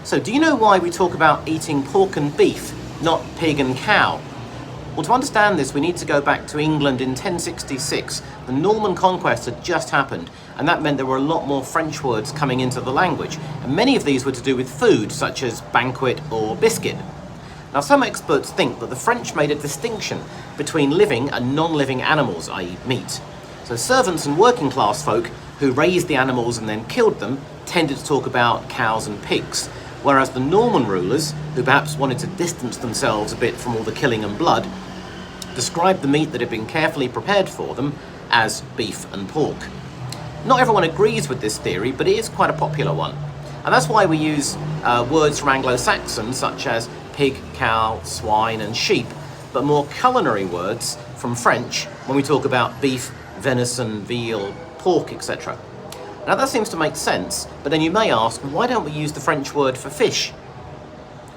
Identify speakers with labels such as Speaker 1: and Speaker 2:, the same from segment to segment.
Speaker 1: So do you know why we talk about eating pork and beef, not pig and cow? Well, to understand this, we need to go back to England in 1066. The Norman conquest had just happened, and that meant there were a lot more French words coming into the language, and many of these were to do with food, such as banquet or biscuit. Now, some experts think that the French made a distinction between living and non-living animals, i.e. meat. So servants and working class folk who raised the animals and then killed them tended to talk about cows and pigs, whereas the Norman rulers, who perhaps wanted to distance themselves a bit from all the killing and blood, described the meat that had been carefully prepared for them as beef and pork. Not everyone agrees with this theory, but it is quite a popular one. And that's why we use words from Anglo-Saxon such as pig, cow, swine and sheep, but more culinary words from French when we talk about beef, venison, veal, pork, etc. Now that seems to make sense, but then you may ask, why don't we use the French word for fish?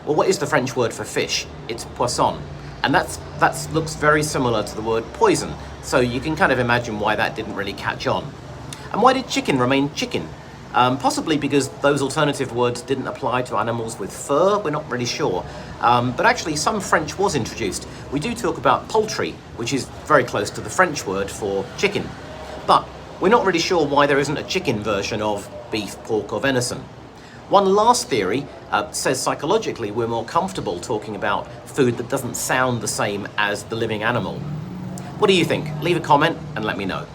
Speaker 1: Well, what is the French word for fish? It's poisson. And that looks very similar to the word poison, so you can kind of imagine why that didn't really catch on. And why did chicken remain chicken? Possibly because those alternative words didn't apply to animals with fur, we're not really sure. But actually some French was introduced. We do talk about poultry, which is very close to the French word for chicken. But we're not really sure why there isn't a chicken version of beef, pork or venison. One last theory says psychologically we're more comfortable talking about food that doesn't sound the same as the living animal. What do you think? Leave a comment and let me know.